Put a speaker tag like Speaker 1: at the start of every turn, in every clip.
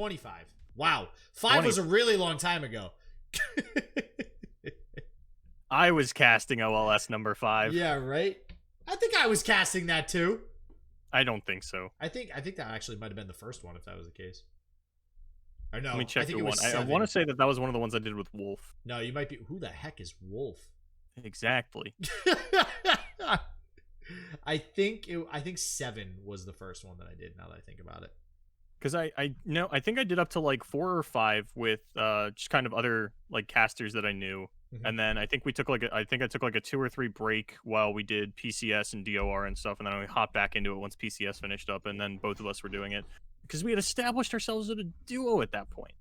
Speaker 1: 25. Wow. 5 was a really long time ago.
Speaker 2: I was casting OLS number 5.
Speaker 1: Yeah, right? I think I was casting that too.
Speaker 2: I don't think so.
Speaker 1: I think that actually might have been the first one if that was the case. Or no,
Speaker 2: Let me check
Speaker 1: I think
Speaker 2: the
Speaker 1: it
Speaker 2: one.
Speaker 1: was
Speaker 2: I
Speaker 1: 7.
Speaker 2: want to say that was one of the ones I did with Wolf.
Speaker 1: No, you might be. Who the heck is Wolf?
Speaker 2: Exactly.
Speaker 1: I think 7 was the first one that I did. Now that I think about it,
Speaker 2: Because I think I did up to like 4 or 5 with just kind of other like casters that I knew, and then I think we took like I took like a 2 or 3 break while we did PCS and DOR and stuff, and then we hopped back into it once PCS finished up, and then both of us were doing it because we had established ourselves as a duo at that point.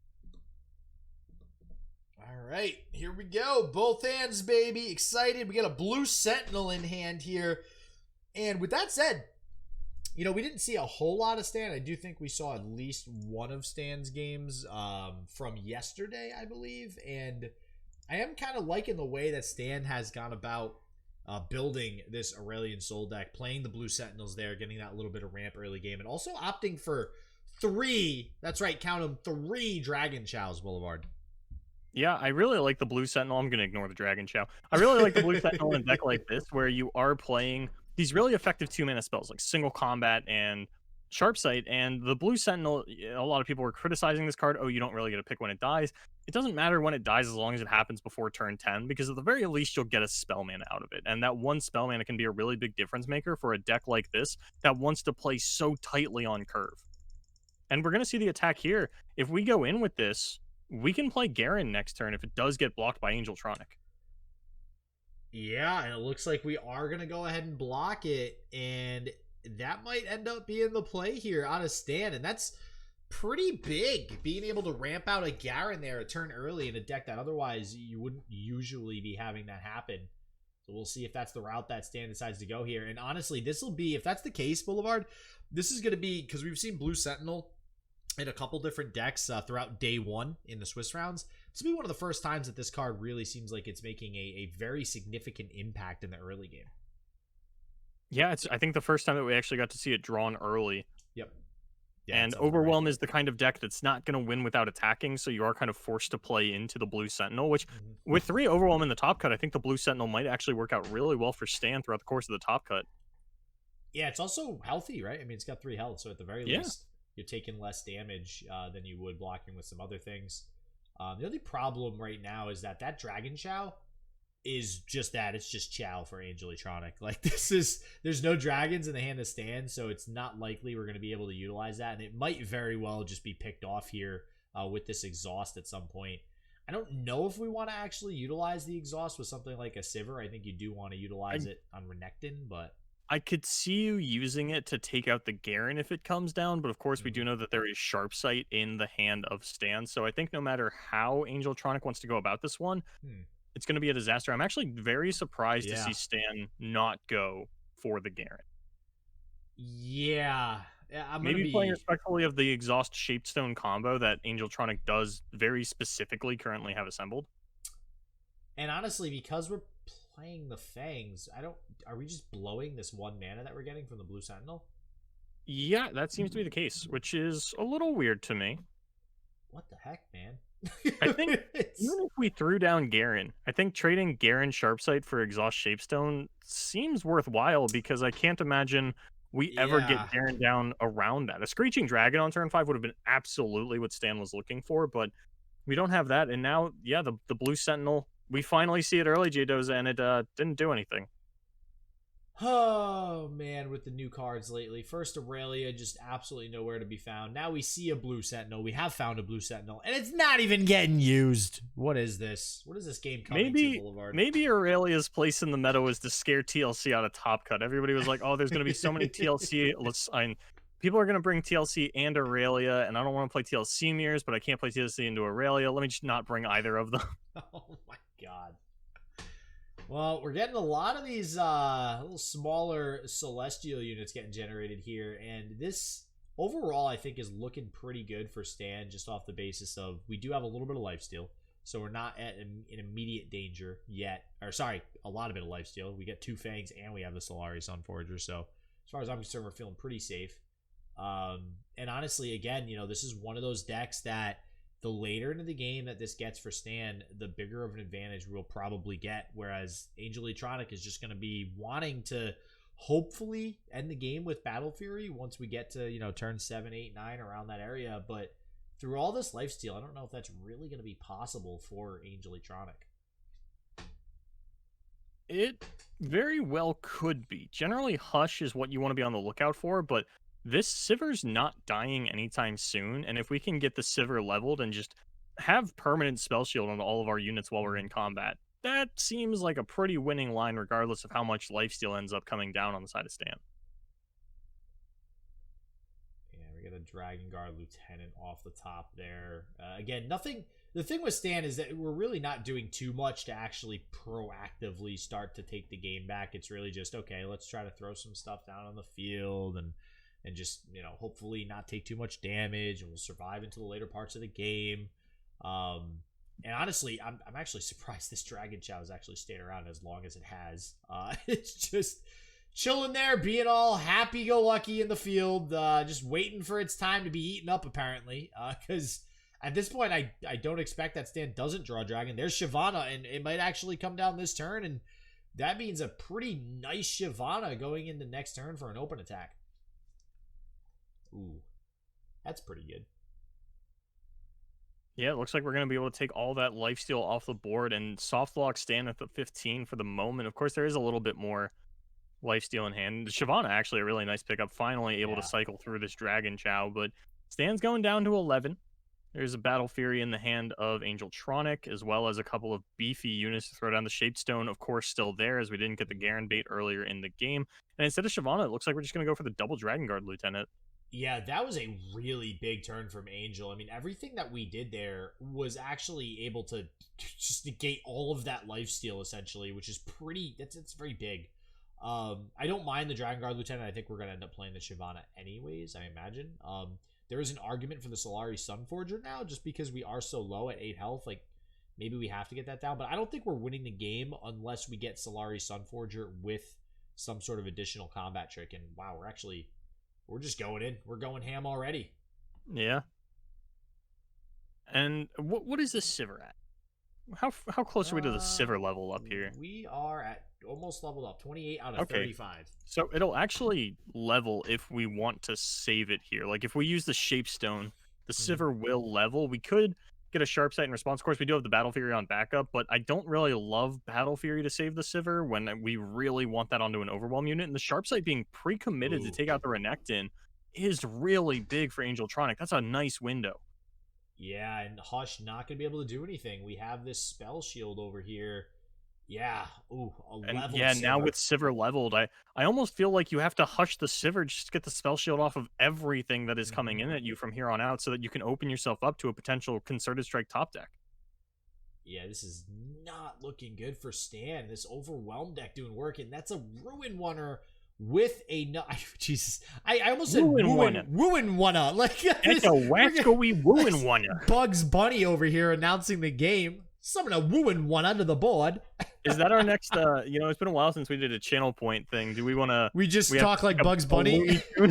Speaker 1: All right, here we go. Both hands, baby. Excited. We got a blue Sentinel in hand here. And with that said, you know, we didn't see a whole lot of Stan. I do think we saw at least one of Stan's games from yesterday, I believe. And I am kind of liking the way that Stan has gone about building this Aurelion Soul deck, playing the blue Sentinels there, getting that little bit of ramp early game, and also opting for 3, that's right, count them, 3 Dragon Chows, Boulevard.
Speaker 2: Yeah, I really like the blue Sentinel. I'm going to ignore the Dragon Chow. I really like the blue Sentinel in a deck like this, where you are playing these really effective 2-mana spells, like Single Combat and Sharp Sight. And the blue Sentinel, a lot of people were criticizing this card. Oh, you don't really get to pick when it dies. It doesn't matter when it dies as long as it happens before turn 10, because at the very least, you'll get a spell mana out of it. And that one spell mana can be a really big difference maker for a deck like this that wants to play so tightly on curve. And we're going to see the attack here. If we go in with this, we can play Garen next turn if it does get blocked by Angeletronic.
Speaker 1: Yeah, and it looks like we are going to go ahead and block it, and that might end up being the play here out of Stan, and that's pretty big, being able to ramp out a Garen there a turn early in a deck that otherwise you wouldn't usually be having that happen. So we'll see if that's the route that Stan decides to go here, and honestly, this will be, if that's the case, Boulevard, this is going to be, because we've seen Blue Sentinel in a couple different decks throughout day 1 in the Swiss rounds. This will be one of the first times that this card really seems like it's making a very significant impact in the early game.
Speaker 2: Yeah, I think the first time that we actually got to see it drawn early.
Speaker 1: Yep. Yeah,
Speaker 2: and Overwhelm is the kind of deck that's not going to win without attacking, so you are kind of forced to play into the Blue Sentinel, which with 3 Overwhelm in the top cut, I think the Blue Sentinel might actually work out really well for Stan throughout the course of the top cut.
Speaker 1: Yeah, it's also healthy, right? I mean, it's got 3 health, so at the very least, you're taking less damage than you would blocking with some other things. The only problem right now is that Dragon Chow is just that. It's just Chow for Angeletronic. Like, there's no dragons in the hand of Stan, so it's not likely we're going to be able to utilize that, and it might very well just be picked off here with this exhaust at some point. I don't know if we want to actually utilize the exhaust with something like a Sivir. I think you do want to utilize it on Renekton, but
Speaker 2: I could see you using it to take out the Garen if it comes down, but of course we do know that there is Sharp Sight in the hand of Stan, so I think no matter how Angeletronic wants to go about this one, it's going to be a disaster. I'm actually very surprised to see Stan not go for the Garen.
Speaker 1: Yeah. I'm
Speaker 2: maybe playing respectfully of the exhaust Shapestone combo that Angeletronic does very specifically currently have assembled.
Speaker 1: And honestly, because we're playing the Fangs, are we just blowing this 1 mana that we're getting from the Blue Sentinel?
Speaker 2: Yeah, that seems to be the case, which is a little weird to me.
Speaker 1: What the heck, man?
Speaker 2: I think even if we threw down Garen, I think trading Garen Sharpsight for Exhaust Shapestone seems worthwhile, because I can't imagine we ever get Garen down around that. A Screeching Dragon on turn 5 would have been absolutely what Stan was looking for, but we don't have that. And now, yeah, the Blue Sentinel, we finally see it early, JDoza, and it didn't do anything.
Speaker 1: Oh, man, with the new cards lately. First Aurelia, just absolutely nowhere to be found. Now we see a Blue Sentinel. We have found a Blue Sentinel, and it's not even getting used. What is this? What is this game coming to, Boulevard?
Speaker 2: Maybe Aurelia's place in the meta was to scare TLC out of top cut. Everybody was like, oh, there's going to be so many TLC. People are going to bring TLC and Aurelia, and I don't want to play TLC mirrors, but I can't play TLC into Aurelia. Let me just not bring either of them.
Speaker 1: Oh, my God. Well, we're getting a lot of these little smaller Celestial units getting generated here, and this overall I think is looking pretty good for Stan, just off the basis of we do have a little bit of lifesteal, so we're not in immediate danger yet. Or sorry, a lot of bit of lifesteal. We get 2 Fangs and we have the Solari Sunforger, so as far as I'm concerned, we're feeling pretty safe. And honestly, again, this is one of those decks that the later into the game that this gets for Stan, the bigger of an advantage we'll probably get. Whereas Angeletronic is just going to be wanting to hopefully end the game with Battle Fury once we get to, turn 7, 8, 9 around that area. But through all this lifesteal, I don't know if that's really going to be possible for Angeletronic.
Speaker 2: It very well could be. Generally, Hush is what you want to be on the lookout for, but this Sivir's not dying anytime soon, and if we can get the Sivir leveled and just have permanent spell shield on all of our units while we're in combat, that seems like a pretty winning line regardless of how much lifesteal ends up coming down on the side of Stan.
Speaker 1: Yeah, we get a Dragon Guard Lieutenant off the top there. Again, nothing... The thing with Stan is that we're really not doing too much to actually proactively start to take the game back. It's really just, okay, let's try to throw some stuff down on the field and just, hopefully not take too much damage, and we'll survive into the later parts of the game. And honestly, I'm actually surprised this Dragon Chow has actually stayed around as long as it has. It's just chilling there, being all happy-go-lucky in the field, just waiting for its time to be eaten up, apparently, because... At this point, I don't expect that Stan doesn't draw Dragon. There's Shyvana, and it might actually come down this turn, and that means a pretty nice Shyvana going into next turn for an open attack. Ooh, that's pretty good.
Speaker 2: Yeah, it looks like we're going to be able to take all that lifesteal off the board and soft lock Stan at the 15 for the moment. Of course, there is a little bit more lifesteal in hand. Shyvana, actually, a really nice pickup. Finally able to cycle through this Dragon Chow, but Stan's going down to 11. There's a Battle Fury in the hand of Angeletronic, as well as a couple of beefy units to throw down. The Shapestone, of course, still there, as we didn't get the Garen bait earlier in the game. And instead of Shyvana, it looks like we're just going to go for the double Dragon Guard Lieutenant.
Speaker 1: Yeah, that was a really big turn from Angel. I mean, everything that we did there was actually able to just negate all of that lifesteal, essentially, which is pretty... It's very big. I don't mind the Dragon Guard Lieutenant. I think we're going to end up playing the Shyvana anyways, I imagine. There is an argument for the Solari Sunforger now, just because we are so low at 8 health. Like, maybe we have to get that down. But I don't think we're winning the game unless we get Solari Sunforger with some sort of additional combat trick. And wow, we're just going in. We're going ham already.
Speaker 2: Yeah. And what is this Sivir at? How close are we to the Sivir level up here?
Speaker 1: We are at almost leveled up, 28 out of 35.
Speaker 2: So it'll actually level if we want to save it here. Like if we use the Shapestone, the Sivir will level. We could get a Sharp Sight in response. Of course, we do have the Battle Fury on backup, but I don't really love Battle Fury to save the Sivir when we really want that onto an Overwhelm unit. And the Sharp Sight being pre-committed to take out the Renekton is really big for Angeletronic. That's a nice window.
Speaker 1: Yeah, and Hush not going to be able to do anything. We have this spell shield over here. Yeah, ooh, a level Sivir.
Speaker 2: Now with Sivir leveled, I almost feel like you have to Hush the Sivir just to get the spell shield off of everything that is coming in at you from here on out so that you can open yourself up to a potential Concerted Strike top deck.
Speaker 1: Yeah, this is not looking good for Stan. This Overwhelm deck doing work, and that's a Ruin Oneer with a... Jesus. I almost said Ruin Oneer. Like,
Speaker 2: it's a Wascoey Ruin Oneer.
Speaker 1: Bugs Bunny over here announcing the game. Summon a Ruin Oneer to the board.
Speaker 2: Is that our next, it's been a while since we did a channel point thing. Do we want to...
Speaker 1: We just talk like Bugs Bunny?
Speaker 2: I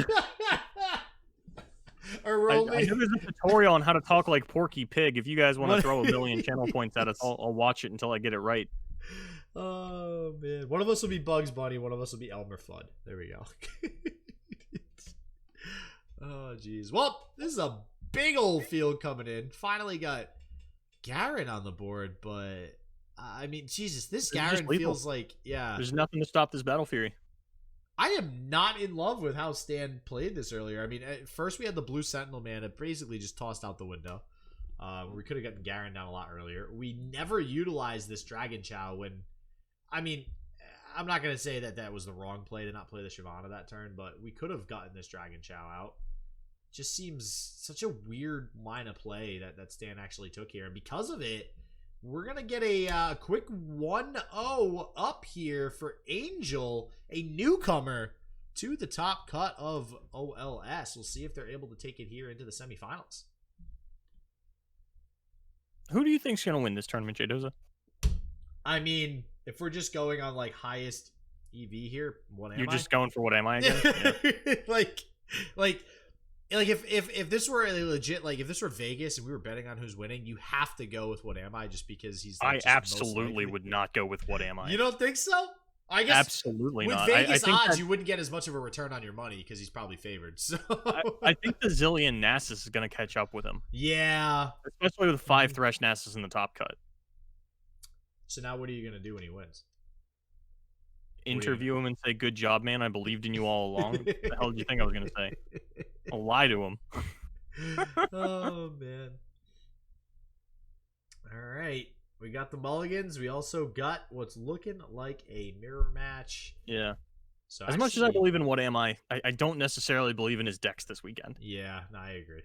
Speaker 2: know there's a tutorial on how to talk like Porky Pig. If you guys want to throw a million channel points at us, I'll watch it until I get it right.
Speaker 1: Oh, man. One of us will be Bugs Bunny. One of us will be Elmer Fudd. There we go. Oh, jeez. Well, this is a big old field coming in. Finally got Garen on the board, but... I mean, Jesus, this Garen feels like... Yeah.
Speaker 2: There's nothing to stop this Battle Fury.
Speaker 1: I am not in love with how Stan played this earlier. I mean, at first we had the Blue Sentinel man. It basically just tossed out the window. We could have gotten Garen down a lot earlier. We never utilized this Dragon Chow when... I mean, I'm not going to say that that was the wrong play to not play the Shyvana that turn, but we could have gotten this Dragon Chow out. Just seems such a weird line of play that Stan actually took here. And because of it, we're going to get a quick 1-0 up here for Angel, a newcomer to the top cut of OLS. We'll see if they're able to take it here into the semifinals.
Speaker 2: Who do you think's going to win this tournament, JDoza?
Speaker 1: I mean, if we're just going on like highest EV here, what am I?
Speaker 2: You're just going for what am I again? Yeah.
Speaker 1: like Like if this were a legit, like if this were Vegas and we were betting on who's winning, you have to go with what am I just because he's like,
Speaker 2: I
Speaker 1: just
Speaker 2: absolutely would not go with what am I.
Speaker 1: You don't think so? I guess
Speaker 2: absolutely
Speaker 1: with
Speaker 2: not.
Speaker 1: Vegas
Speaker 2: I think
Speaker 1: odds,
Speaker 2: that,
Speaker 1: you wouldn't get as much of a return on your money because he's probably favored. So
Speaker 2: I think the Zillion Nasus is going to catch up with him.
Speaker 1: Yeah,
Speaker 2: Especially with 5 Thresh Nasus in the top cut.
Speaker 1: So now what are you going to do when he wins?
Speaker 2: Interview him and say, "Good job, man. I believed in you all along." What the hell did you think I was going to say? I'll lie to him.
Speaker 1: Oh, man. All right. We got the mulligans. We also got what's looking like a mirror match.
Speaker 2: Yeah.
Speaker 1: So
Speaker 2: as much as I believe in what am I don't necessarily believe in his decks this weekend.
Speaker 1: Yeah, no, I agree.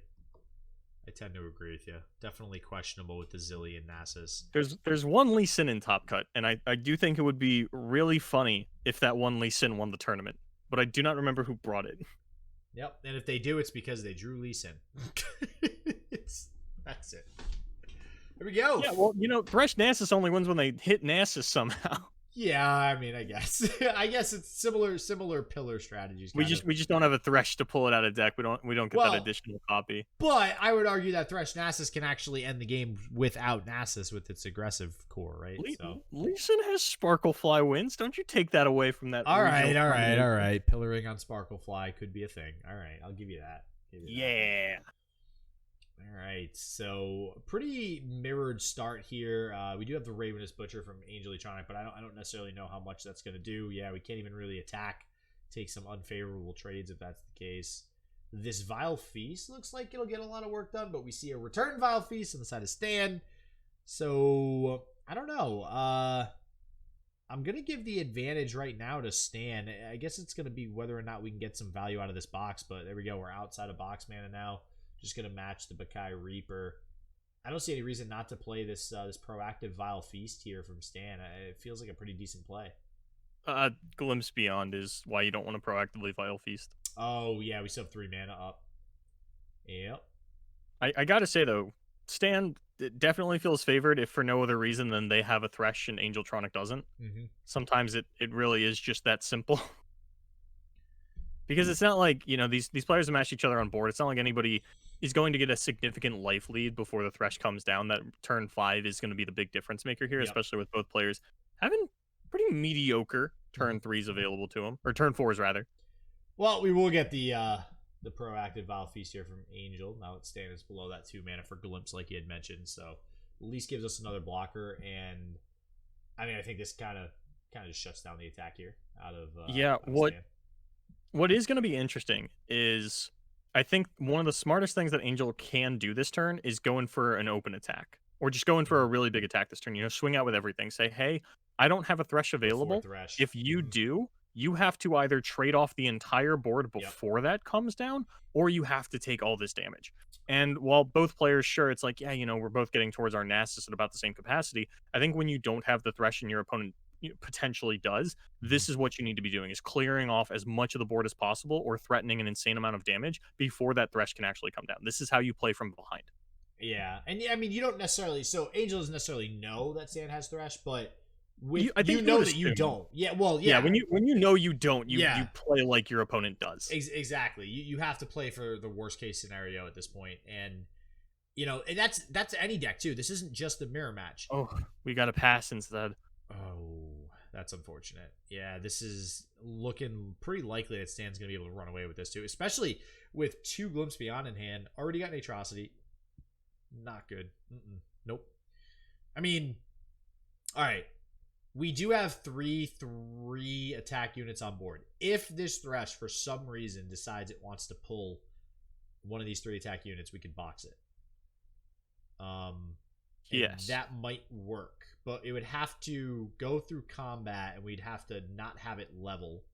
Speaker 1: I tend to agree with you. Definitely questionable with the Zillion Nasus.
Speaker 2: There's one Lee Sin in top cut, and I do think it would be really funny if that one Lee Sin won the tournament. But I do not remember who brought it.
Speaker 1: Yep, and if they do, it's because they drew Lee Sin. That's it. Here we go.
Speaker 2: Yeah, well, Thresh Nasus only wins when they hit Nasus somehow.
Speaker 1: Yeah, I mean, I guess. I guess it's similar pillar strategies.
Speaker 2: We just don't have a Thresh to pull it out of deck. We don't get that additional copy.
Speaker 1: But I would argue that Thresh Nasus can actually end the game without Nasus with its aggressive core, right?
Speaker 2: Lee Sin has Sparklefly wins. Don't you take that away from that.
Speaker 1: All right. Pillaring on Sparklefly could be a thing. All right, I'll give you that.
Speaker 2: Yeah.
Speaker 1: All right, so pretty mirrored start here. We do have the Ravenous Butcher from Angeletronic, but I don't necessarily know how much that's going to do. Yeah, we can't even really attack, take some unfavorable trades if that's the case. This Vile Feast looks like it'll get a lot of work done, but we see a return Vile Feast on the side of Stan. So, I don't know. I'm going to give the advantage right now to Stan. I guess it's going to be whether or not we can get some value out of this box, but there we go. We're outside of box mana now. Just going to match the Bakai Reaper. I don't see any reason not to play this proactive Vile Feast here from Stan. It feels like a pretty decent play.
Speaker 2: Glimpse Beyond is why you don't want to proactively Vile Feast.
Speaker 1: Oh, yeah, we still have 3 mana up. Yep.
Speaker 2: I gotta say, though, Stan definitely feels favored if for no other reason than they have a Thresh and Angeletronic doesn't.
Speaker 1: Mm-hmm.
Speaker 2: Sometimes it really is just that simple. Because it's not like, these players match each other on board. It's not like anybody is going to get a significant life lead before the Thresh comes down. That turn 5 is going to be the big difference maker here, especially with both players having pretty mediocre turn 3s available to them. Or turn 4s, rather.
Speaker 1: Well, we will get the proactive Vile Feast here from Angel. Now it's Stan is below that 2 mana for Glimpse, like you had mentioned. So at least gives us another blocker. And, I mean, I think this kind of just shuts down the attack here out of Stan.
Speaker 2: What is going to be interesting is I think one of the smartest things that Angel can do this turn is going for an open attack or just going for a really big attack this turn. Swing out with everything. Say, hey, I don't have a Thresh available. If you do, you have to either trade off the entire board before that comes down, or you have to take all this damage. And while both players, sure, it's like, yeah, we're both getting towards our Nasus at about the same capacity. I think when you don't have the Thresh and your opponent potentially does, this is what you need to be doing, is clearing off as much of the board as possible or threatening an insane amount of damage before that Thresh can actually come down. This is how you play from behind.
Speaker 1: Yeah, and I mean, you don't necessarily, so Angel doesn't necessarily know that Stan has Thresh, but you know that you don't. Yeah, well, yeah.
Speaker 2: When you know you don't, you play like your opponent does.
Speaker 1: Exactly. You have to play for the worst case scenario at this point, and and that's any deck too. This isn't just the mirror match.
Speaker 2: Oh, we got a pass instead.
Speaker 1: Oh, that's unfortunate. Yeah, this is looking pretty likely that Stan's going to be able to run away with this too, especially with 2 Glimpse Beyond in hand. Already got an Atrocity. Not good. Nope. I mean, all right. We do have 3 attack units on board. If this Thresh, for some reason, decides it wants to pull one of these 3 attack units, we could box it.
Speaker 2: Yes.
Speaker 1: That might work. But it would have to go through combat, and we'd have to not have it level,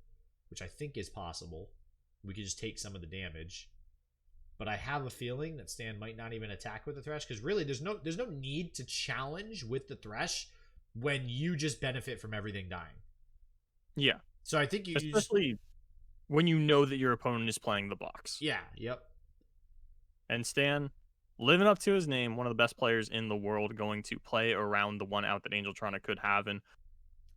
Speaker 1: which I think is possible. We could just take some of the damage. But I have a feeling that Stan might not even attack with the Thresh, because really there's no need to challenge with the Thresh when you just benefit from everything dying.
Speaker 2: Yeah.
Speaker 1: So I think
Speaker 2: especially when you know that your opponent is playing the box.
Speaker 1: Yeah, yep.
Speaker 2: And Stan, living up to his name, one of the best players in the world, going to play around the 1 out that Angeletronic could have. And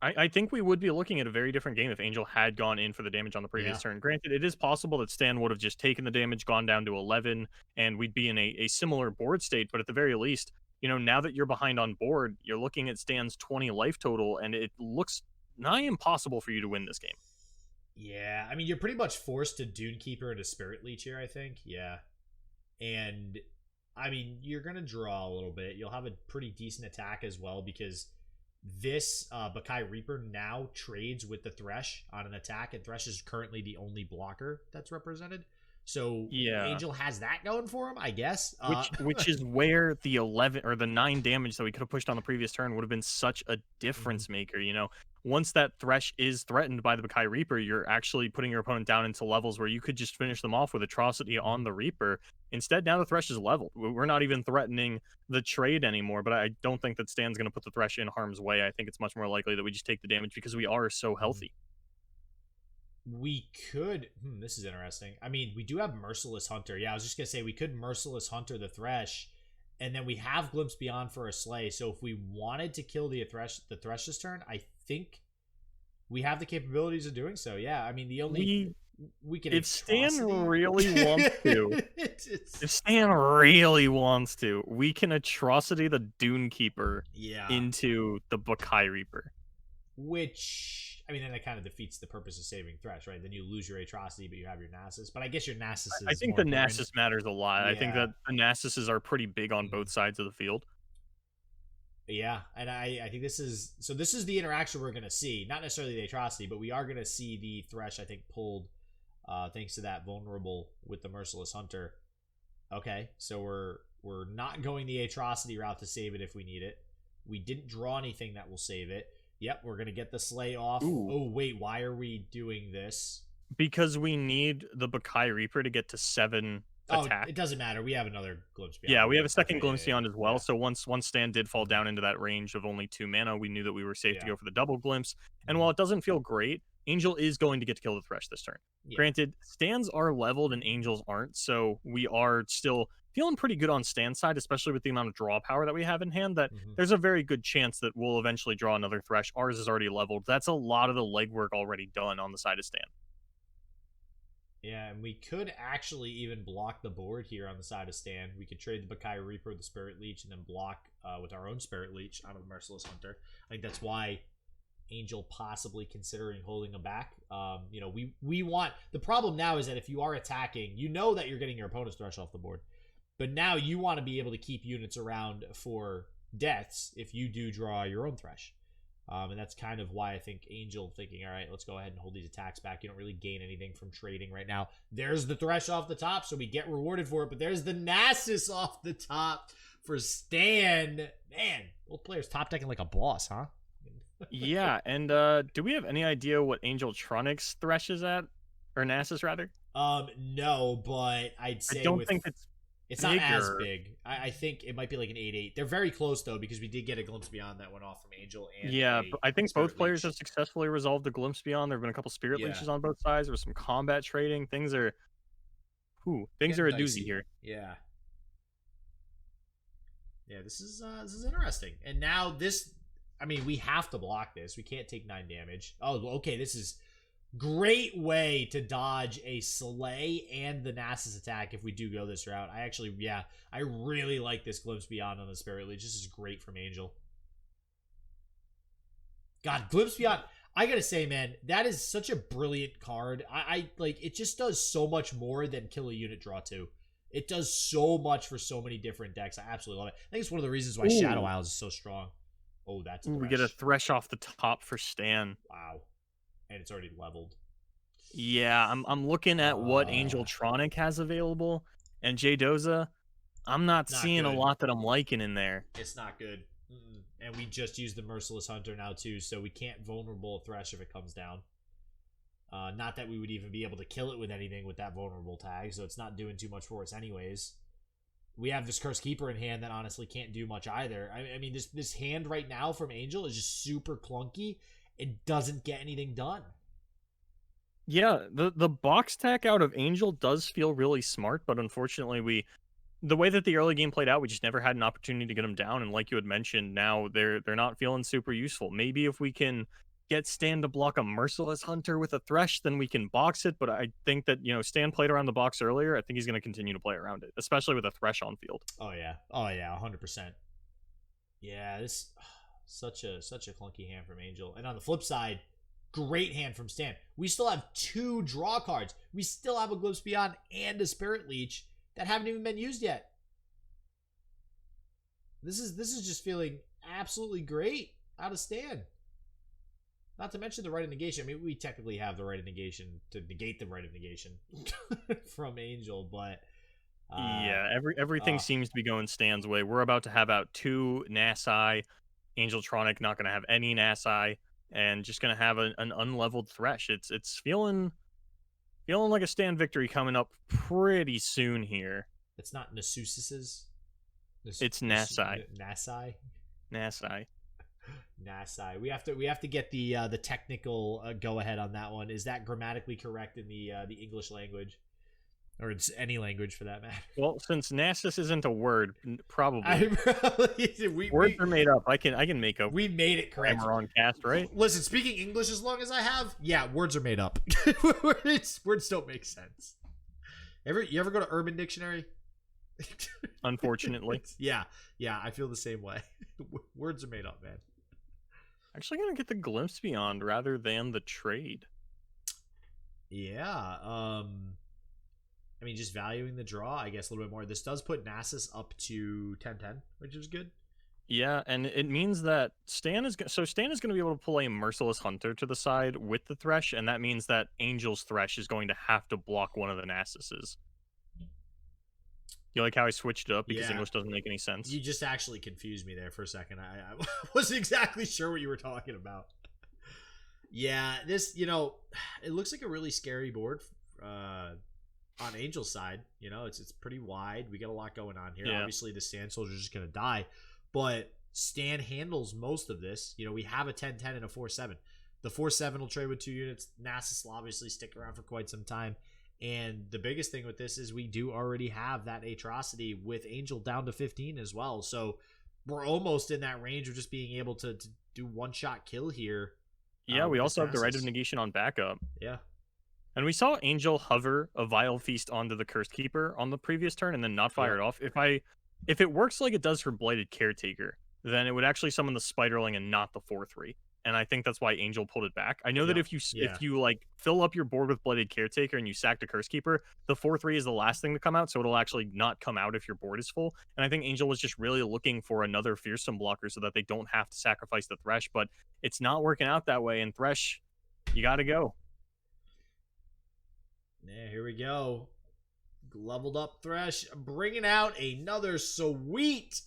Speaker 2: I think we would be looking at a very different game if Angel had gone in for the damage on the previous
Speaker 1: Yeah.
Speaker 2: turn. Granted, it is possible that Stan would have just taken the damage, gone down to 11, and we'd be in a similar board state, but at the very least, now that you're behind on board, you're looking at Stan's 20 life total, and it looks nigh impossible for you to win this game.
Speaker 1: Yeah, I mean, you're pretty much forced to Dune Keeper into Spirit Leech here, I think. Yeah. And, I mean, you're going to draw a little bit. You'll have a pretty decent attack as well because this Bakai Reaper now trades with the Thresh on an attack, and Thresh is currently the only blocker that's represented. So
Speaker 2: Yeah.
Speaker 1: Angel has that going for him, I guess.
Speaker 2: Which is where the 11 or the 9 damage that we could have pushed on the previous turn would have been such a difference maker. Once that Thresh is threatened by the Bakai Reaper, you're actually putting your opponent down into levels where you could just finish them off with Atrocity on the Reaper. Instead, now the Thresh is leveled. We're not even threatening the trade anymore, but I don't think that Stan's going to put the Thresh in harm's way. I think it's much more likely that we just take the damage because we are so healthy.
Speaker 1: We could. This is interesting. I mean, we do have Merciless Hunter. Yeah, I was just gonna say we could Merciless Hunter the Thresh, and then we have Glimpse Beyond for a Slay. So if we wanted to kill the Thresh this turn, I think we have the capabilities of doing so. Yeah, I mean the only we can.
Speaker 2: If Stan really wants to, if Stan really wants to, we can Atrocity the Dune Keeper into the Bakai Reaper.
Speaker 1: Which, I mean, then that kind of defeats the purpose of saving Thresh, right? Then you lose your Atrocity, but you have your Nasus. But I guess your Nasus is
Speaker 2: I think the Nasus matters a lot.
Speaker 1: Yeah.
Speaker 2: I think that the Nasuses are pretty big on both sides of the field.
Speaker 1: Yeah, and I think this is the interaction we're going to see. Not necessarily the Atrocity, but we are going to see the Thresh, I think, pulled thanks to that vulnerable with the Merciless Hunter. Okay, so we're not going the Atrocity route to save it if we need it. We didn't draw anything that will save it. Yep, we're going to get the Slay off. Ooh. Oh, wait, why are we doing this?
Speaker 2: Because we need the Bakai Reaper to get to 7 attack.
Speaker 1: It doesn't matter. We have another Glimpse Beyond.
Speaker 2: Yeah, we have a second Glimpse Beyond as well. Yeah. So once Stan did fall down into that range of only 2 mana, we knew that we were safe to go for the double Glimpse. And while it doesn't feel great, Angel is going to get to kill the Thresh this turn. Yeah. Granted, Stans are leveled and Angels aren't, so we are still feeling pretty good on Stan's side, especially with the amount of draw power that we have in hand, that there's a very good chance that we'll eventually draw another Thresh. Ours is already leveled. That's a lot of the legwork already done on the side of Stan.
Speaker 1: Yeah, and we could actually even block the board here on the side of Stan. We could trade the Bakai Reaper with the Spirit Leech and then block with our own Spirit Leech out of the Merciless Hunter. I think that's why Angel possibly considering holding him back. We want... The problem now is that if you are attacking, you know that you're getting your opponent's Thresh off the board. But now you want to be able to keep units around for deaths if you do draw your own Thresh. And that's kind of why I think Angel thinking, all right, let's go ahead and hold these attacks back. You don't really gain anything from trading right now. There's the Thresh off the top, so we get rewarded for it. But there's the Nasus off the top for Stan. Man, both players top decking like a boss, huh?
Speaker 2: Yeah, and do we have any idea what Angeletronic's Thresh is at? Or Nasus, rather?
Speaker 1: No, but I'd say
Speaker 2: I don't think
Speaker 1: it's not as big. I think it might be like an 8-8. They're very close, though, because we did get a Glimpse Beyond that went off from Angel. And
Speaker 2: yeah, I think both players have successfully resolved the Glimpse Beyond. There have been a couple Spirit Leeches on both sides. There's some combat trading. Things are a doozy here.
Speaker 1: Yeah. Yeah, this is interesting. And now this... I mean, we have to block this. We can't take 9 damage. Oh, okay, this is... Great way to dodge a Slay and the Nasus attack if we do go this route. I really like this Glimpse Beyond on the Spirit Leech. This is great from Angel. God, Glimpse Beyond. I gotta say, man, that is such a brilliant card. I like it. Just does so much more than kill a unit draw 2. It does so much for so many different decks. I absolutely love it. I think it's one of the reasons why Shadow Isles is so strong. Oh, that's a Thresh.
Speaker 2: We get a Thresh off the top for Stan.
Speaker 1: Wow. And it's already leveled.
Speaker 2: Yeah, I'm looking at what Angeletronic has available, and JDoza, I'm not seeing a lot that I'm liking in there.
Speaker 1: It's not good. And we just used the Merciless Hunter now too, so we can't vulnerable Thresh if it comes down. Not that we would even be able to kill it with anything with that vulnerable tag, so it's not doing too much for us anyways. We have this Cursed Keeper in hand that honestly can't do much either. I mean, this hand right now from Angel is just super clunky. It doesn't get anything done.
Speaker 2: Yeah, the box tech out of Angel does feel really smart, but unfortunately the way that the early game played out, we just never had an opportunity to get them down, and like you had mentioned, now they're not feeling super useful. Maybe if we can get Stan to block a Merciless Hunter with a Thresh, then we can box it. But I think that, Stan played around the box earlier. I think he's going to continue to play around it, especially with a Thresh on field.
Speaker 1: Oh yeah, 100%. Yeah, this such a clunky hand from Angel. And on the flip side, great hand from Stan. We still have 2 draw cards. We still have a Glimpse Beyond and a Spirit Leech that haven't even been used yet. This is just feeling absolutely great out of Stan. Not to mention the right of negation. I mean, we technically have the right of negation to negate the right of negation from Angel, but
Speaker 2: yeah, everything seems to be going Stan's way. We're about to have out 2 Nasi. Angeletronic not going to have any Nasi, and just going to have an unleveled Thresh. It's feeling like a Stan victory coming up pretty soon here.
Speaker 1: It's not Nasusis.
Speaker 2: It's Nasi.
Speaker 1: Nasi. We have to get the technical go ahead on that one. Is that grammatically correct in the English language, or it's any language for that matter?
Speaker 2: Well, since Nasus isn't a word, probably. Words are made up. I can make up.
Speaker 1: We made it correct.
Speaker 2: Grammar on cast, right?
Speaker 1: Listen, speaking English as long as I have, yeah, words are made up. Words don't make sense. You ever go to Urban Dictionary?
Speaker 2: Unfortunately.
Speaker 1: Yeah, I feel the same way. Words are made up, man.
Speaker 2: Actually gonna get the Glimpse Beyond rather than the trade.
Speaker 1: Yeah, I mean, just valuing the draw, I guess, a little bit more. This does put Nasus up to 10-10, which is good.
Speaker 2: Yeah, and it means that Stan is going to be able to play Merciless Hunter to the side with the Thresh, and that means that Angel's Thresh is going to have to block one of the Nasuses. You like how I switched it up because English doesn't make any sense?
Speaker 1: You just actually confused me there for a second. I wasn't exactly sure what you were talking about. Yeah, this, it looks like a really scary board on Angel's side. It's pretty wide. We got a lot going on here. Yeah. Obviously, the Sand Soldier's just going to die, but Stan handles most of this. We have a 10-10 and a 4-7. The 4-7 will trade with 2 units. Nasus will obviously stick around for quite some time. And the biggest thing with this is we do already have that Atrocity with Angel down to 15 as well. So we're almost in that range of just being able to do one-shot kill here.
Speaker 2: Yeah, we also have the right of negation on backup.
Speaker 1: Yeah.
Speaker 2: And we saw Angel hover a Vile Feast onto the Cursed Keeper on the previous turn and then not fire it off. If it works like it does for Blighted Caretaker, then it would actually summon the Spiderling and not the 4-3. And I think that's why Angel pulled it back. I know that if you like fill up your board with Blighted Caretaker and you sack the Curse Keeper, the 4-3 is the last thing to come out, so it'll actually not come out if your board is full. And I think Angel was just really looking for another Fearsome blocker so that they don't have to sacrifice the Thresh, but it's not working out that way. And Thresh, you got to go.
Speaker 1: Yeah, here we go. Leveled up Thresh, bringing out another sweet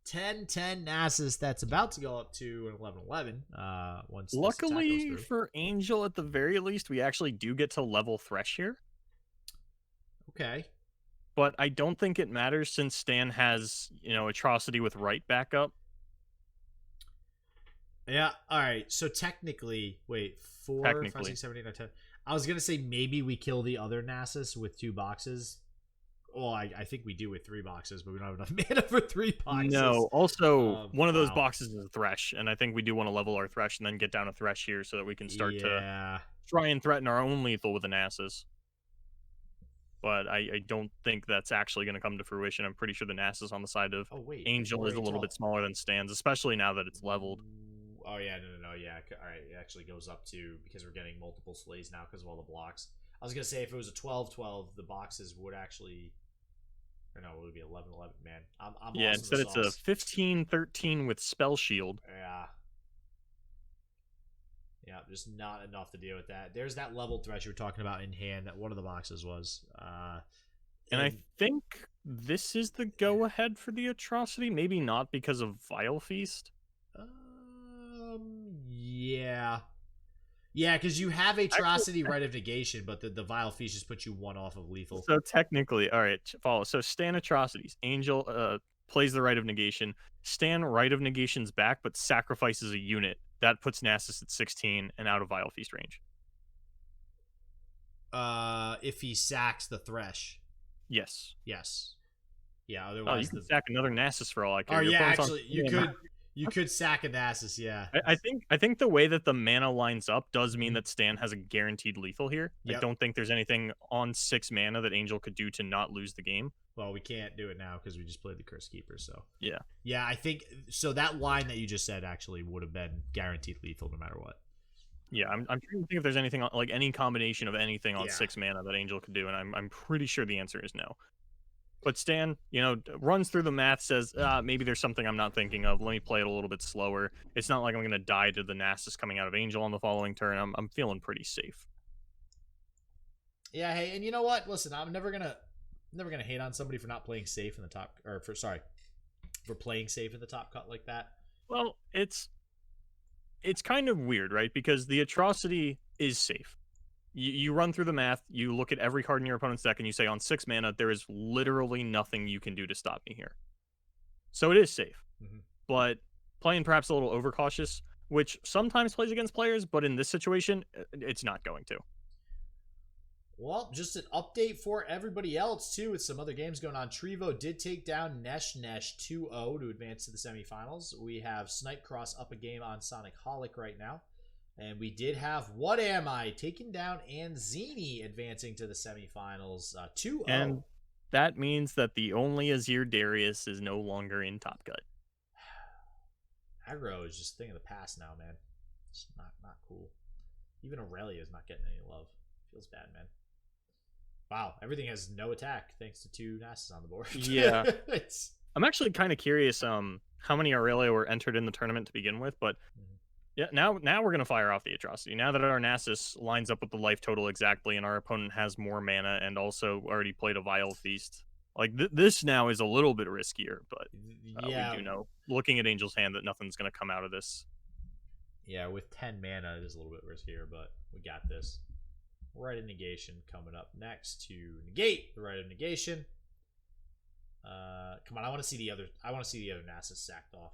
Speaker 1: 10-10 Nasus that's about to go up to an 11-11.
Speaker 2: Luckily for Angel, at the very least, we actually do get to level Thresh here.
Speaker 1: Okay.
Speaker 2: But I don't think it matters since Stan has, Atrocity with right backup.
Speaker 1: Yeah, alright. So technically, wait, 4, 5, 6, 7, 8, 9, 10. I was going to say maybe we kill the other Nasus with 2 boxes. Well, I think we do with 3 boxes, but we don't have enough mana for 3 boxes.
Speaker 2: No, also, one of those boxes is a Thresh, and I think we do want to level our Thresh and then get down a Thresh here so that we can start to try and threaten our own lethal with the Nasus. But I don't think that's actually going to come to fruition. I'm pretty sure the Nasus on the side of Angel is a little bit smaller than Stan's, especially now that it's leveled.
Speaker 1: Oh, yeah, no, yeah. All right, it actually goes up to, because we're getting multiple slays now because of all the blocks. I was going to say if it was a 12-12, the boxes would actually... Or no, it would be 11-11, man. I'm
Speaker 2: instead it's a 15-13 with Spell Shield.
Speaker 1: Yeah, just not enough to deal with that. There's that level Thresh you were talking about in hand that one of the boxes was.
Speaker 2: And I think this is the go-ahead for the Atrocity. Maybe not because of Vile Feast.
Speaker 1: Yeah. Yeah, because you have Atrocity right of negation, but the Vile Feast just puts you 1 off of lethal.
Speaker 2: So technically, all right, follow. So Stan Atrocities. Angel plays the right of negation. Stan right of negation's back, but sacrifices a unit. That puts Nasus at 16 and out of Vile Feast range.
Speaker 1: If he sacks the Thresh.
Speaker 2: Yes.
Speaker 1: Yeah, otherwise...
Speaker 2: you can sack another Nasus for all I care.
Speaker 1: Oh, yeah, actually, you could... You could sack a Nasus, yeah.
Speaker 2: I think the way that the mana lines up does mean that Stan has a guaranteed lethal here.
Speaker 1: Yep.
Speaker 2: I don't think there's anything on 6 mana that Angel could do to not lose the game.
Speaker 1: Well, we can't do it now because we just played the Curse Keeper, so.
Speaker 2: Yeah.
Speaker 1: Yeah, I think, so that line that you just said actually would have been guaranteed lethal no matter what.
Speaker 2: Yeah, I'm trying to think if there's anything, like any combination of anything on 6 mana that Angel could do, and I'm pretty sure the answer is no. But Stan, you know, runs through the math, says, maybe there's something I'm not thinking of. Let me play it a little bit slower. It's not like I'm going to die to the Nasus coming out of Angel on the following turn. I'm feeling pretty safe.
Speaker 1: Yeah, hey, and you know what? Listen, I'm never gonna hate on somebody for not playing safe in the top, or for playing safe in the top cut like that.
Speaker 2: Well, it's kind of weird, right? Because the Atrocity is safe. You run through the math, you look at every card in your opponent's deck, and you say, on 6 mana, there is literally nothing you can do to stop me here. So it is safe. But playing perhaps a little overcautious, which sometimes plays against players, but in this situation, it's not going to.
Speaker 1: Well, just an update for everybody else, too, with some other games going on. Trevo did take down Nesh 2-0 to advance to the semifinals. We have Snipecross up a game on Sonic Holic right now. And we did have What Am I taking down Anzini advancing to the semifinals 2-0.
Speaker 2: And that means that the only Azir Darius is no longer in Top Cut.
Speaker 1: Aggro is just a thing of the past now, man. It's not cool. Even Aurelia is not getting any love. Feels bad, man. Wow, everything has no attack thanks to 2 Nasus on the board.
Speaker 2: Yeah. I'm actually kind of curious how many Aurelia were entered in the tournament to begin with, but yeah, now we're going to fire off the Atrocity. Now that our Nasus lines up with the life total exactly and our opponent has more mana and also already played a Vile Feast. Like, this now is a little bit riskier, but
Speaker 1: yeah,
Speaker 2: we do know, looking at Angel's hand, that nothing's going to come out of this.
Speaker 1: Yeah, with 10 mana, it is a little bit riskier, but we got this. Rite of Negation coming up next to negate the Rite of Negation. Come on, I want to see the other Nasus sacked off.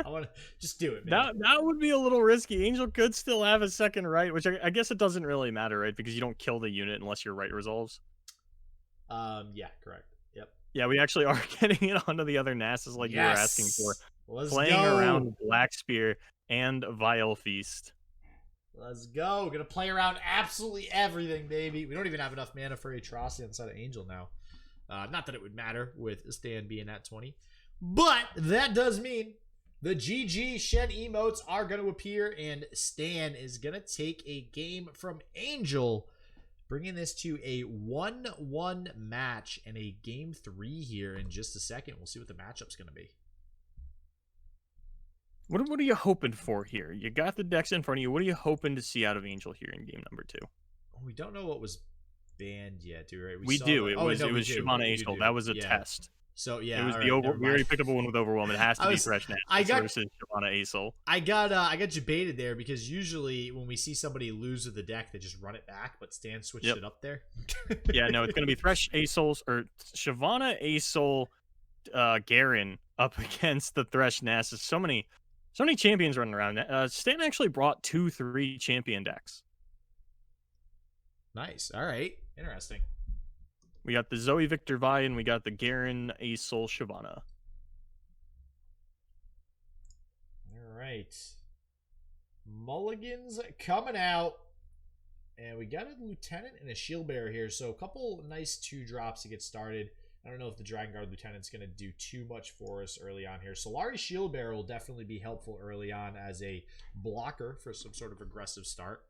Speaker 1: I want to just do it, man.
Speaker 2: That would be a little risky. Angel could still have a second right, which I guess it doesn't really matter, right? Because you don't kill the unit unless your right resolves.
Speaker 1: Yeah, correct. Yep.
Speaker 2: Yeah, we actually are getting it onto the other Nasus like you were asking for.
Speaker 1: Let's
Speaker 2: playing
Speaker 1: go.
Speaker 2: Around Black Spear and Vile Feast.
Speaker 1: Let's go. Gonna play around absolutely everything, baby. We don't even have enough mana for Atrocity inside of Angel now. Not that it would matter with Stan being at 20. But that does mean the GG Shen emotes are going to appear, and Stan is going to take a game from Angel, bringing this to a 1-1 match and a game 3 here in just a second. We'll see what the matchup's going to be.
Speaker 2: What are you hoping for here? You got the decks in front of you. What are you hoping to see out of Angel here in game number 2?
Speaker 1: We don't know what was banned yet, do we? Right?
Speaker 2: We do. It was Shyvana Aesol. That was a test.
Speaker 1: So yeah,
Speaker 2: it was we already picked up one with Overwhelm. It has to be Fresh Nasus versus Shyvana Aesol.
Speaker 1: I got debated there because usually when we see somebody lose with the deck, they just run it back, but Stan switched it up there.
Speaker 2: Yeah, no, it's gonna be Thresh Aesol or Shyvana Aesol Garen up against the Thresh Nasus. So many champions running around. Stan actually brought 2-3 champion decks.
Speaker 1: Nice. All right. Interesting.
Speaker 2: We got the Zoe Victor Vi and we got the Garen Aesol Shyvana.
Speaker 1: All right. Mulligans coming out. And we got a Lieutenant and a Shield Bearer here. So a couple nice 2-drops to get started. I don't know if the Dragon Guard Lieutenant's going to do too much for us early on here. Solari Shield Bearer will definitely be helpful early on as a blocker for some sort of aggressive start.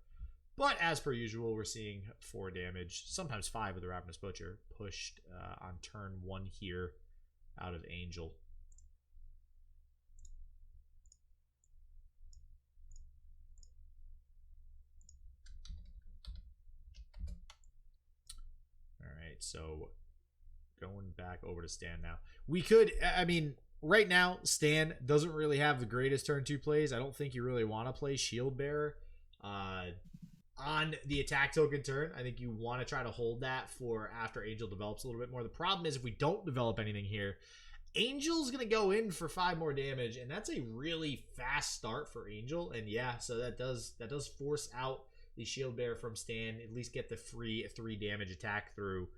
Speaker 1: But as per usual, we're seeing 4 damage, sometimes 5 with the Ravenous Butcher, pushed on turn 1 here out of Angel. All right, so going back over to Stan now. We could, I mean, right now, Stan doesn't really have the greatest turn 2 plays. I don't think you really want to play Shield Bearer. On the attack token turn, I think you want to try to hold that for after Angel develops a little bit more. The problem is if we don't develop anything here, Angel's going to go in for 5 more damage, and that's a really fast start for Angel. And yeah, so that does force out the Shield Bearer from Stan, at least get the free 3 damage attack through.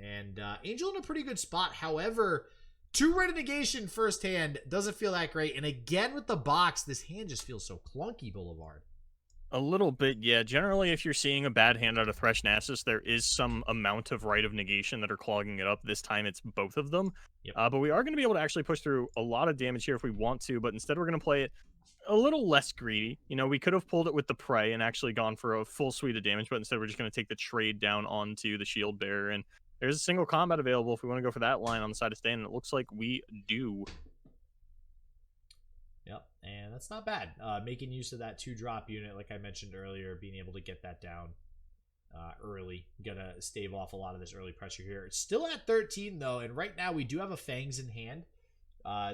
Speaker 1: And Angel in a pretty good spot. However, 2 red negation first hand doesn't feel that great. And again with the box, this hand just feels so clunky, Boulevard.
Speaker 2: A little bit, yeah. Generally, if you're seeing a bad hand out of Thresh Nasus, there is some amount of Rite of Negation that are clogging it up. This time, it's both of them.
Speaker 1: Yep.
Speaker 2: But we are going to be able to actually push through a lot of damage here if we want to, but instead we're going to play it a little less greedy. You know, we could have pulled it with the Prey and actually gone for a full suite of damage, but instead we're just going to take the trade down onto the Shield Bearer, and there's a single combat available if we want to go for that line on the side of Stan, and it looks like we do.
Speaker 1: Yep, and that's not bad. Making use of that 2-drop unit, like I mentioned earlier, being able to get that down early. Gonna stave off a lot of this early pressure here. It's still at 13, though, and right now we do have a Fangs in hand.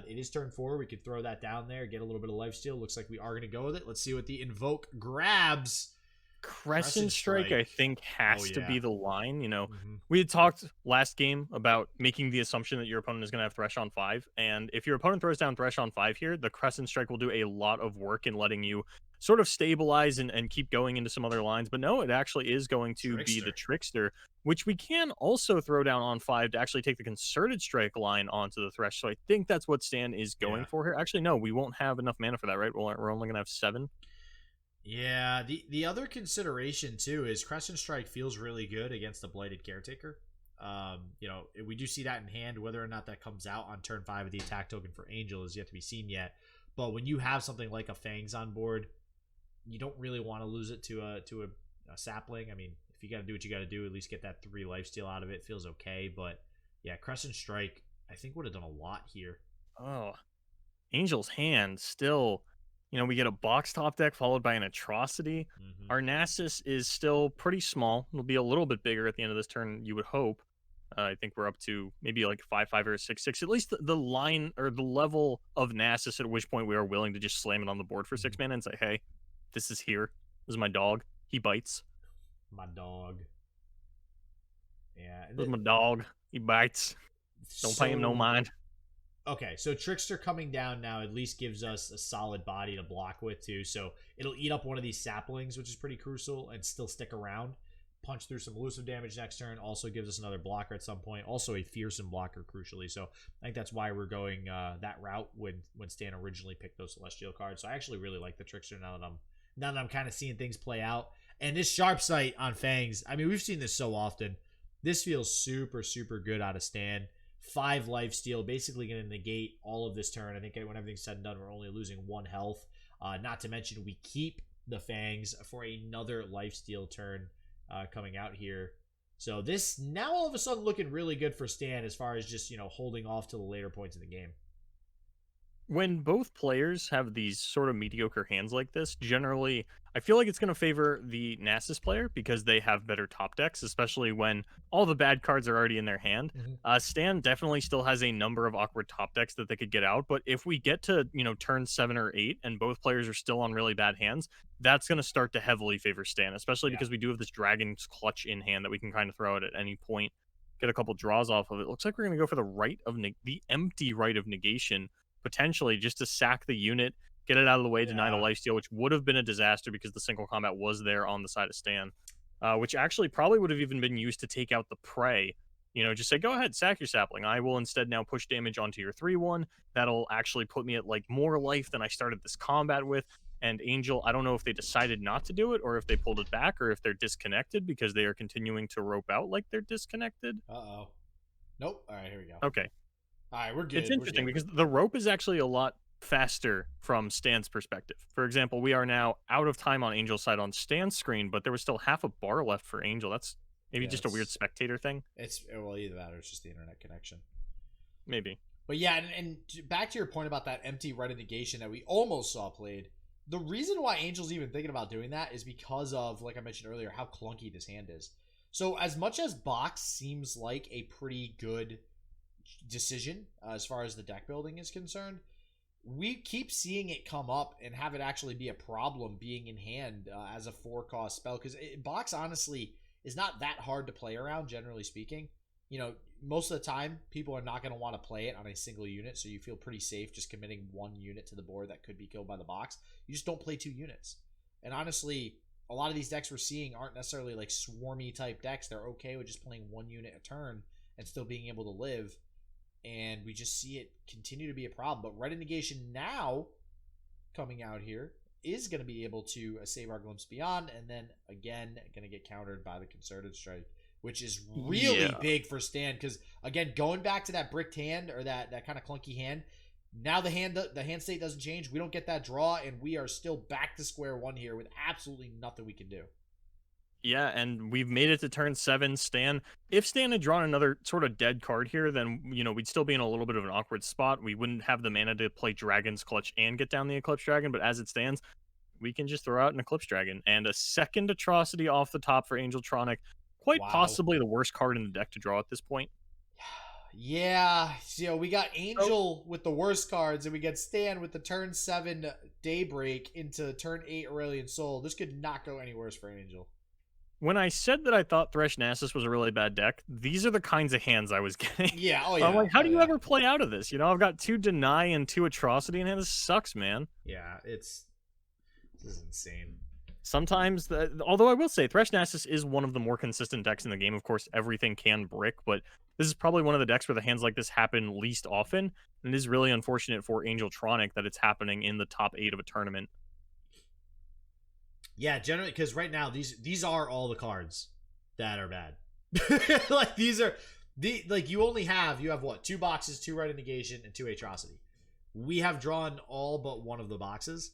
Speaker 1: It is turn 4. We could throw that down there, get a little bit of lifesteal. Looks like we are going to go with it. Let's see what the Invoke grabs.
Speaker 2: Crescent Strike, I think, has to be the line. You know, we had talked last game about making the assumption that your opponent is going to have Thresh on 5, and if your opponent throws down Thresh on 5 here, the Crescent Strike will do a lot of work in letting you sort of stabilize and keep going into some other lines. But no, it actually is going to be the Trickster, which we can also throw down on 5 to actually take the Concerted Strike line onto the Thresh. So I think that's what Stan is going for here. Actually, no, we won't have enough mana for that, right? We're only going to have 7.
Speaker 1: Yeah, the other consideration too is Crescent Strike feels really good against the Blighted Caretaker. You know, we do see that in hand. Whether or not that comes out on turn 5 of the attack token for Angel is yet to be seen yet. But when you have something like a Fangs on board, you don't really want to lose it to a sapling. I mean, if you got to do what you got to do, at least get that 3 lifesteal out of it. Feels okay, but yeah, Crescent Strike I think would have done a lot here.
Speaker 2: Oh, Angel's hand still. You know, we get a box top deck followed by an Atrocity. Our Nasus is still pretty small. It'll be a little bit bigger at the end of this turn, you would hope. I think we're up to maybe like 5/5 or 6/6. At least the line or the level of Nasus at which point we are willing to just slam it on the board for 6 mana and say, hey, this is here. This is my dog. He bites.
Speaker 1: My dog. Yeah.
Speaker 2: This is my dog. He bites. Don't pay him no mind.
Speaker 1: Okay, so Trickster coming down now at least gives us a solid body to block with too. So it'll eat up one of these saplings, which is pretty crucial, and still stick around. Punch through some elusive damage next turn. Also gives us another blocker at some point. Also a fearsome blocker, crucially. So I think that's why we're going that route when Stan originally picked those Celestial cards. So I actually really like the Trickster now that I'm kind of seeing things play out. And this Sharp Sight on Fangs, I mean, we've seen this so often. This feels super, super good out of Stan. 5 lifesteal, basically going to negate all of this turn. I think when everything's said and done, we're only losing 1 health. Not to mention, we keep the Fangs for another lifesteal turn coming out here. So this now all of a sudden looking really good for Stan as far as just, you know, holding off to the later points in the game.
Speaker 2: When both players have these sort of mediocre hands like this, generally, I feel like it's going to favor the Nasus player because they have better top decks, especially when all the bad cards are already in their hand. Stan definitely still has a number of awkward top decks that they could get out, but if we get to, you know, turn 7 or 8 and both players are still on really bad hands, that's going to start to heavily favor Stan, especially because we do have this Dragon's Clutch in hand that we can kind of throw out at any point, get a couple draws off of it. Looks like we're going to go for the empty Rite of Negation, potentially just to sack the unit, get it out of the way, deny the lifesteal, which would have been a disaster because the single combat was there on the side of Stan, which actually probably would have even been used to take out the Prey. You know, just say, go ahead, sack your sapling. I will instead now push damage onto your 3/1. That'll actually put me at like more life than I started this combat with. And Angel, I don't know if they decided not to do it or if they pulled it back or if they're disconnected because they are continuing to rope out like they're disconnected.
Speaker 1: Uh-oh. Nope. All right, here we go.
Speaker 2: Okay.
Speaker 1: All right, we're good.
Speaker 2: It's interesting because the rope is actually a lot faster from Stan's perspective. For example, we are now out of time on Angel's side on Stan's screen, but there was still half a bar left for Angel. That's maybe just a weird spectator thing.
Speaker 1: Well, either that or it's just the internet connection.
Speaker 2: Maybe.
Speaker 1: But yeah, and back to your point about that empty Rite of Negation that we almost saw played. The reason why Angel's even thinking about doing that is because of, like I mentioned earlier, how clunky this hand is. So as much as Box seems like a pretty good decision as far as the deck building is concerned, we keep seeing it come up and have it actually be a problem being in hand as a 4-cost spell, because Box honestly is not that hard to play around, generally speaking. You know, most of the time people are not going to want to play it on a single unit, so you feel pretty safe just committing 1 unit to the board that could be killed by the Box. You just don't play 2 units. And honestly, a lot of these decks we're seeing aren't necessarily like swarmy type decks. They're okay with just playing 1 unit a turn and still being able to live. and we just see it continue to be a problem. But Red Negation now coming out here is going to be able to save our Glimpse Beyond, and then again going to get countered by the Concerted Strike, which is really big for Stan, because again, going back to that bricked hand, or that kind of clunky hand, now the hand state doesn't change. We don't get that draw, and we are still back to square one here with absolutely nothing we can do.
Speaker 2: Yeah, and we've made it to turn 7. Stan, if Stan had drawn another sort of dead card here, then, you know, we'd still be in a little bit of an awkward spot. We wouldn't have the mana to play Dragon's Clutch and get down the Eclipse Dragon, but as it stands, we can just throw out an Eclipse Dragon. And a second Atrocity off the top for Angeletronic. Quite possibly the worst card in the deck to draw at this point.
Speaker 1: Yeah, so we got Angel with the worst cards, and we get Stan with the turn 7 Daybreak into turn 8 Aurelian Soul. This could not go any worse for Angel.
Speaker 2: When I said that I thought Thresh Nasus was a really bad deck, these are the kinds of hands I was getting.
Speaker 1: Yeah, oh yeah.
Speaker 2: I'm like, how do you ever play out of this? You know, I've got 2 Deny and 2 Atrocity in hand. This sucks, man.
Speaker 1: Yeah, this is insane.
Speaker 2: Sometimes, although I will say, Thresh Nasus is one of the more consistent decks in the game. Of course, everything can brick, but this is probably one of the decks where the hands like this happen least often, and it is really unfortunate for Angeletronic that it's happening in the top 8 of a tournament.
Speaker 1: Yeah, generally, because right now these are all the cards that are bad. Like these are you have what, 2 boxes, 2 Red Negation, and 2 Atrocity. We have drawn all but one of the boxes,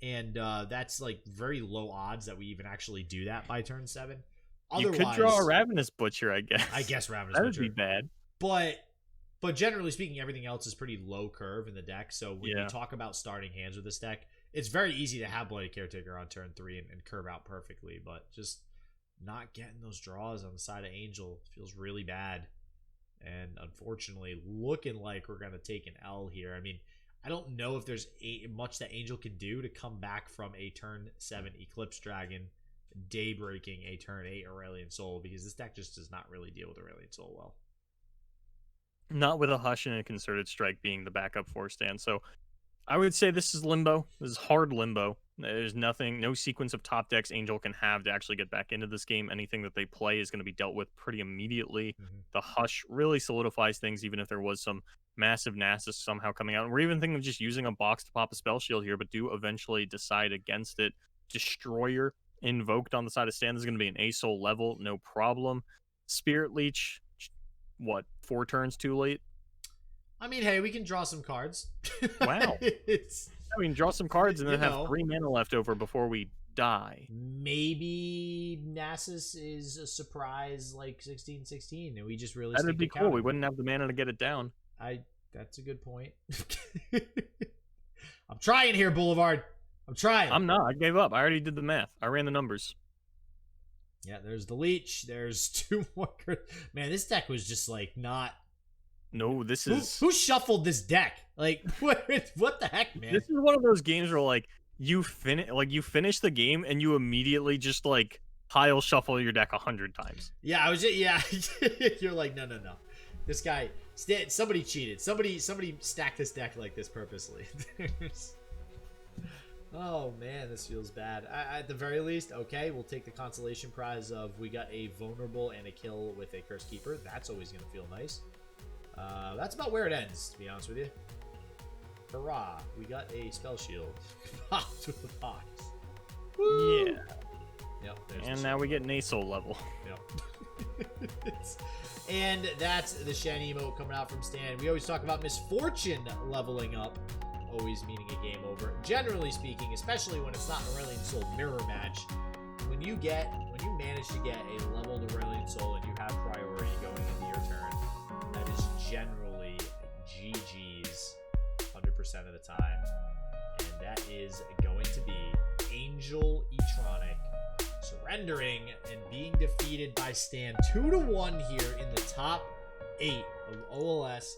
Speaker 1: and that's like very low odds that we even actually do that by turn 7.
Speaker 2: Otherwise, you could draw a Ravenous Butcher, I guess.
Speaker 1: Ravenous
Speaker 2: that
Speaker 1: Butcher.
Speaker 2: That would be bad.
Speaker 1: But generally speaking, everything else is pretty low curve in the deck. So when you talk about starting hands with this deck, it's very easy to have Bloody Caretaker on turn 3 and curve out perfectly. But just not getting those draws on the side of Angel feels really bad. And unfortunately, looking like we're going to take an L here. I mean, I don't know if there's much that Angel can do to come back from a turn 7 Eclipse Dragon Daybreaking a turn 8 Aurelian Soul, because this deck just does not really deal with Aurelian Soul well.
Speaker 2: Not with a Hush and a Concerted Strike being the backup for Stan. So I would say this is limbo. This is hard limbo. There's no sequence of top decks Angel can have to actually get back into this game. Anything that they play is going to be dealt with pretty immediately. The Hush really solidifies things, even if there was some massive Nasus somehow coming out. And we're even thinking of just using a box to pop a Spell Shield here, but do eventually decide against it. Destroyer invoked on the side of Stan. This is going to be an A-Soul level, no problem. Spirit Leech, what, 4 turns too late? I
Speaker 1: mean, hey, we can draw some cards.
Speaker 2: Wow. I mean, draw some cards and then have 3 mana left over before we die.
Speaker 1: Maybe Nasus is a surprise like 16-16, and we just really...
Speaker 2: That'd be cool. We wouldn't have the mana to get it down.
Speaker 1: That's a good point. I'm trying here, Boulevard. I'm trying.
Speaker 2: I'm not. I gave up. I already did the math. I ran the numbers.
Speaker 1: Yeah, there's the Leech. There's 2 more. Man, this deck was just like not...
Speaker 2: No, this is...
Speaker 1: Who shuffled this deck? Like, what the heck, man?
Speaker 2: This is one of those games where, like, you finish the game and you immediately just, like, pile shuffle your deck 100 times.
Speaker 1: Yeah, You're like, no. This guy... Somebody cheated. Somebody stacked this deck like this purposely. Oh, man, this feels bad. At the very least, okay, we'll take the consolation prize of we got a vulnerable and a kill with a Curse Keeper. That's always going to feel nice. That's about where it ends, to be honest with you. Hurrah, we got a Spell Shield. Popped with the box.
Speaker 2: Woo! Yeah.
Speaker 1: Yep,
Speaker 2: and now we get an A-Soul level.
Speaker 1: Yep. And that's the Shen emote coming out from Stan. We always talk about Misfortune leveling up, always meaning a game over. Generally speaking, especially when it's not an Aurelian Soul mirror match, when you manage to get a leveled Aurelian Soul and you have priority going into your turn, that is generally GG's 100% of the time. And that is going to be Angeletronic surrendering and being defeated by Stan 2-1 here in the top 8 of OLS